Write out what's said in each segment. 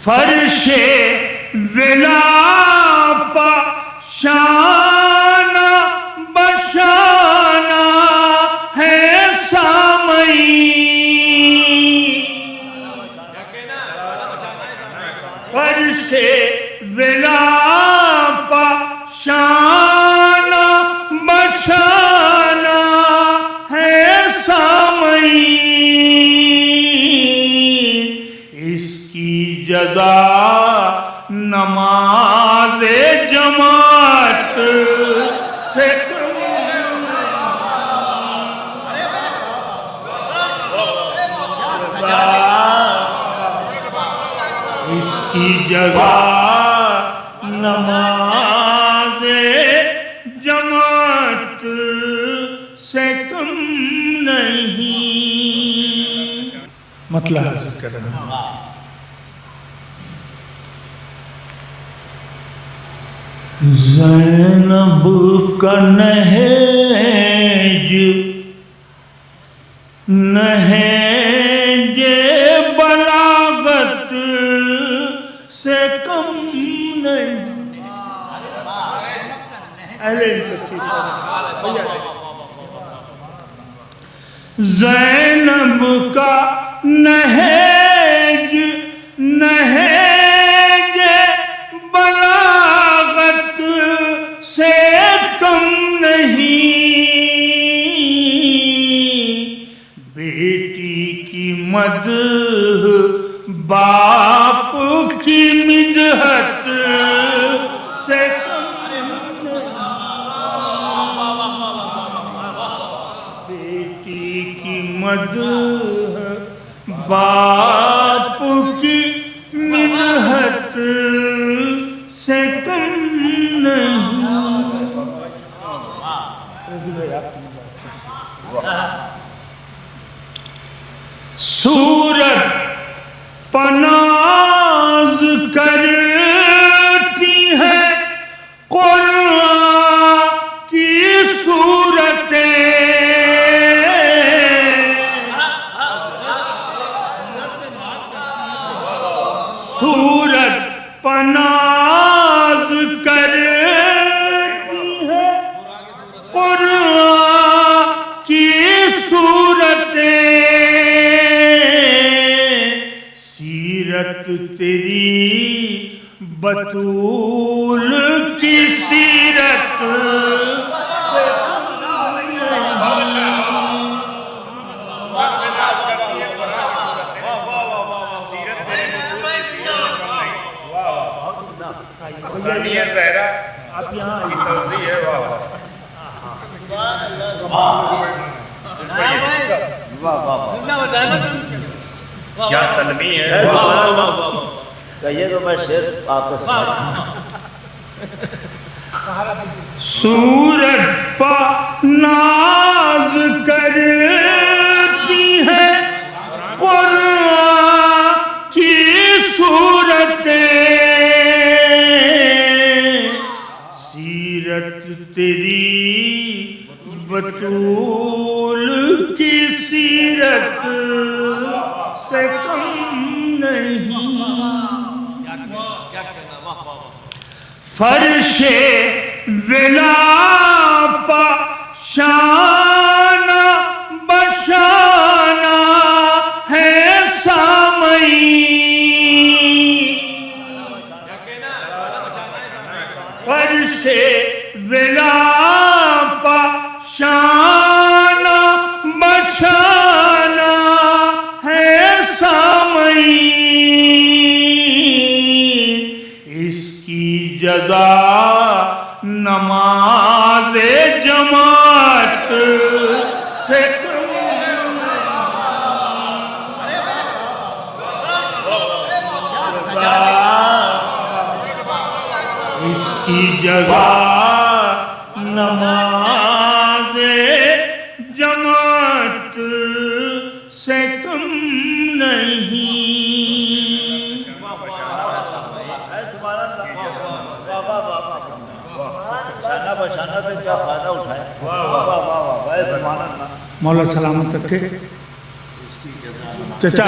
فرش ولا شانہ بشانہ ہے سامعین، فرش ولا شانہ بشانہ ہے سامعین، اس کی جزا نماز جماعت سے اس کی جزا نماز جماعت سے کم نہیں۔ مطلب حاصل کر رہا ہوں، زینب کا نہج بلاغت سے کم نہیں۔ زینب کا نہج بلاغت سے کم نہیں، بیٹی کی مدح باپ کی مدحت سے کم نہیں، بیٹی کی مدح باپ کی مدحت سے کم نہیں۔ صورت پناز کرتی ہے قرآن کی صورتیں، صورت پناز کرتی ہے قرآن کی صورتیں، سیرت تیری بطول کی سیرت ثانیہ زہرا کی توضیح ہے۔ کیا تلمی ہے، کہیے تو میں شیر آپ کو سناتا ہوں۔ صورت پناز کرتی ہے قرآن کی صورتیں، سیرت تیری بطول کی سیرت سے کم نہیں، فرش ولا شانہ بشانہ ہے سامعین، فرش ولا شانہ بشانہ ہے سامعین، اس کی جزا نماز جماعت سے کم نہیں، اس کی جزا نماز جماعت سے کم نہیں۔ شانہ بشانہ سے کیا فائدہ اٹھائے، مولا سلامت رکھے۔ چچا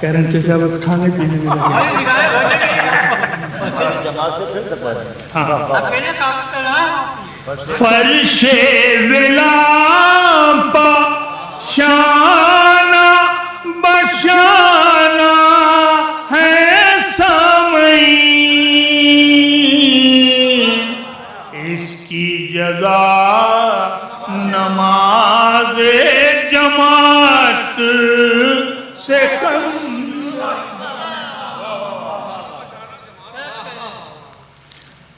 کہہ رہے ہیں چچا بس کھانے پینے میں لگے جماعت سے پھر سے پڑھ ہاں فرش فرش ولا شانہ بشانہ ہے سامعین اس کی جزا نماز جماعت سے کم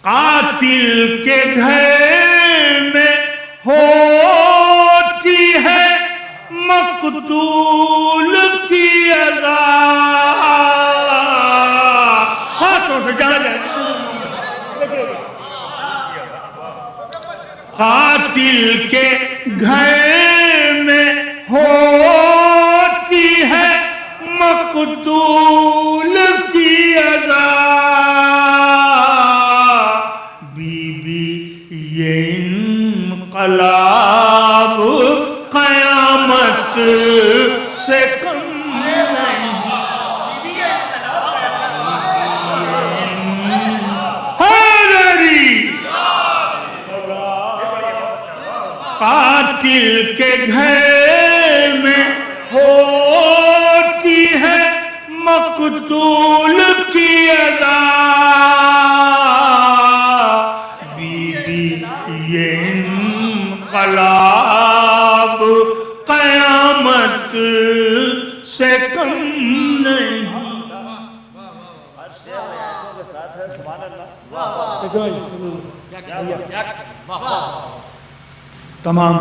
قاتل کے گھر میں ہوتی ہے مقتول کی اذا خاص طور سے جانا جائے قاتل کے گھر میں ہوتی ہے مقتول کی اذا یہ انقلاب قیامت سے کم نہیں حیدری قاتل کے گھر میں ہوتی ہے مقتول کی اذا یہ انقلاب قیامت سے کم نہیں ہر شعر میں آیتوں کے ساتھ ہے سبحان اللہ تمام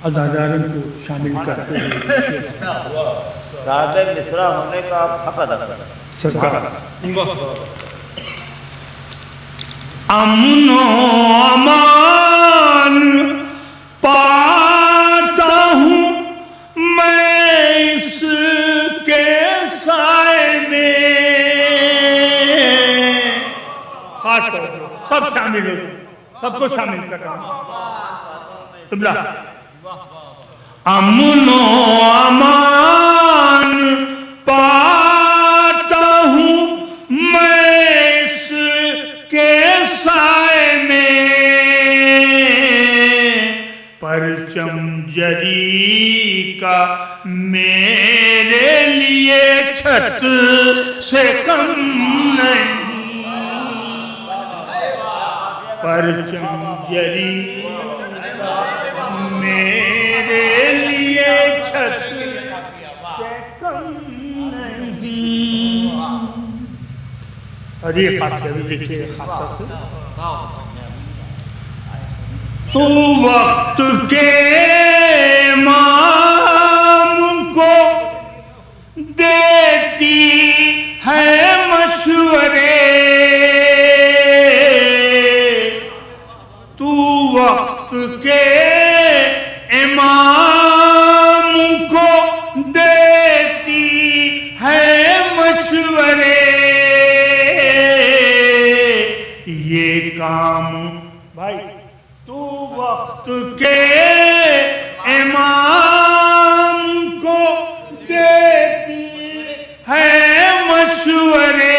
عزاداروں کو شامل کرتے ہیں صاحب مصرع ہونے کا آپ حق ادا کریں سرکار امن و امان پاتا ہوں میں اس کے سائے میں خاص طور پر سب شامل ہو سب کو شامل کر رہا ہوں قبلہ امن و امان پاتا ہوں میں اس کے سائے میں پرچم جری کا میرے لیے چھت سے کم نہیں پرچم جری میرے لیے چھت سے کم نہیں اور یہ خاصی ابھی دیکھئے خاصا سے تو وقت کے امام کو دیتی ہے مشورے تو وقت کے امام کو دیتی ہے مشورے یہ کام بھائی تو وقت کے امام کو دیتی ہے مشورے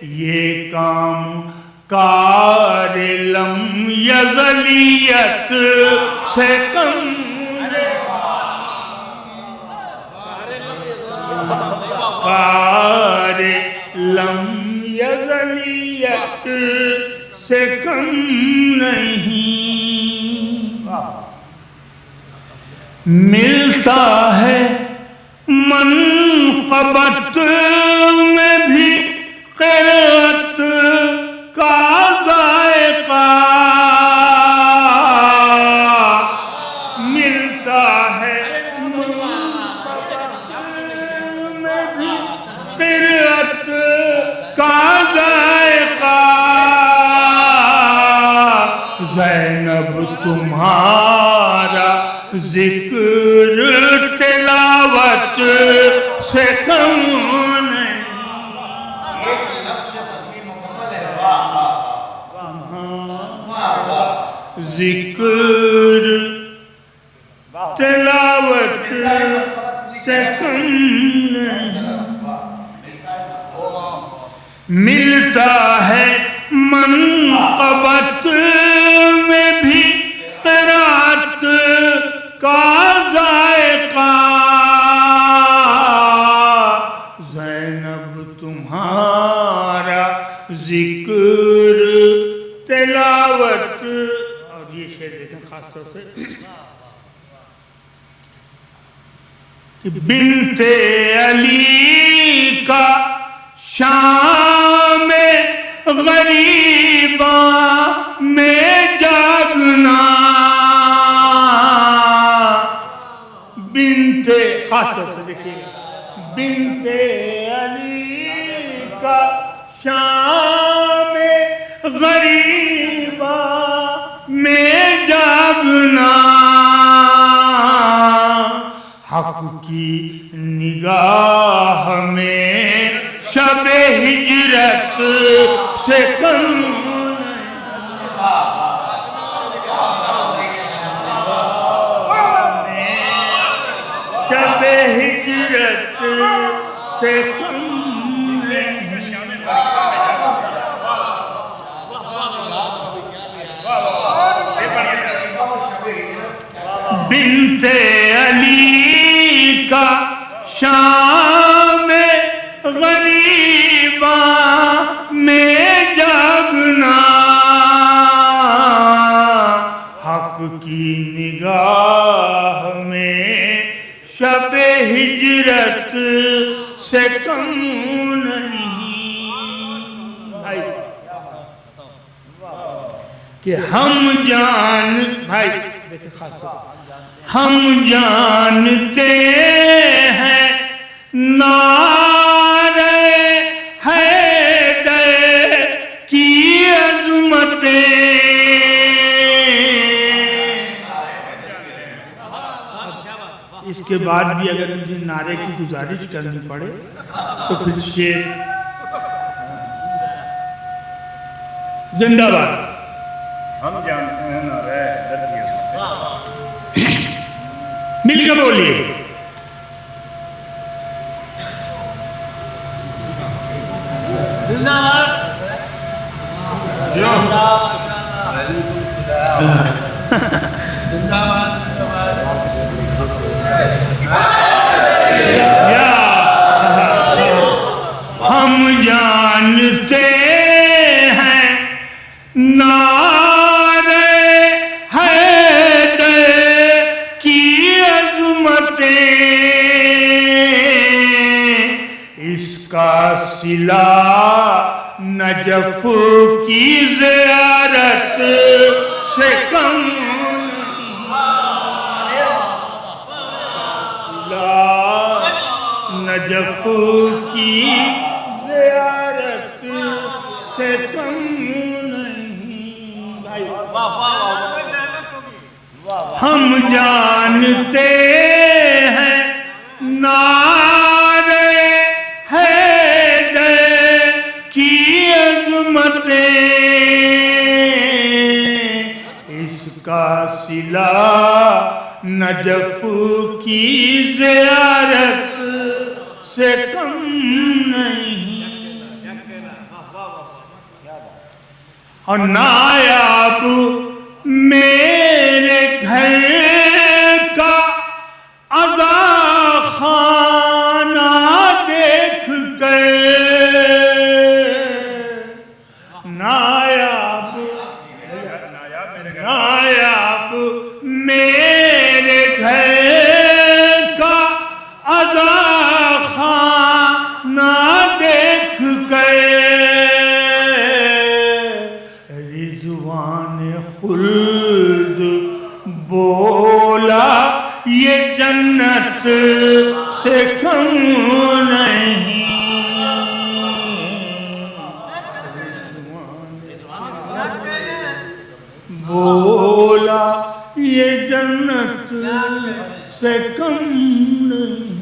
یہ کام کار لم یزلیت سے کم کار لم یزلیت سے کم نہیں ملتا ہے منقبت میں بھی قرأت کا ذائقہ ملتا ہے منقبت میں بھی قرأت کا ذائقہ زینب تمہارا ذکر تلاوت سے کم نہیں ذکر تلاوت سے کم نہیں، ملتا ہے منقبت میں بھی قرات کا ذائقہ، زینب تمہارا ذکر تلاوت، اور یہ شعر دیکھیں خاص طور سے کہ بنت علی کا شام غریباں میں جاگنا، بنت خاص طور سے دیکھیے گا، بنت علی کا شام غریباں میں جاگنا، حق کی نگاہ میں شب ہجرت سے کم شب ہجرت سے کم بنت علی کا شام غریباں میں جاگنا، حق کی نگاہ میں شب ہجرت سے کم نہیں، بھائی کہ ہم بھائی دیکھیں خاص طور ہم جانتے ہیں نعرہ حیدر کی عظمتیں، اس کے بعد بھی اگر مجھے نعرے کی گزارش کرنی پڑے تو پھر شعر زندہ باد، ہم جانتے ہیں نعرہ حیدر کی عظمتیں، مل کے بولیے، ہم جانتے ہیں نعرہ حیدر کی عظمتیں، اس کا صلہ نجف کی زیارت سے کم نجف کی زیارت سے کم نہیں، ہم جانتے ہیں نعرہ حیدر کی عظمتیں، اس کا صلہ نجف کی زیارت سے کم نہیں، اور نایاب میرے گھر کا عزا خانہ دیکھ کر، نایاب میرے گھر کا عزا خانہ دیکھ کر، رضوان خلد بولا یہ جنت سے کم نہیں، بولا یہ جنت سے کم نہیں۔